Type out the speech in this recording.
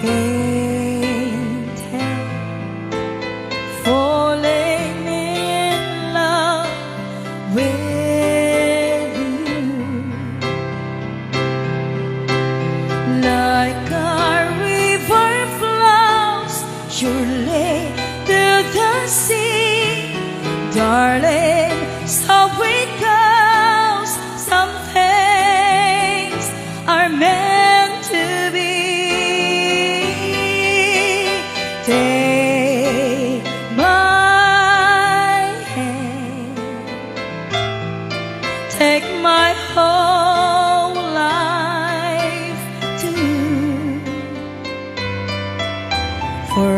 painted, falling in love with you, like a river flows surely to the sea, darling, so it goes. Some things are meant to be. Take my hand, take my whole life too, for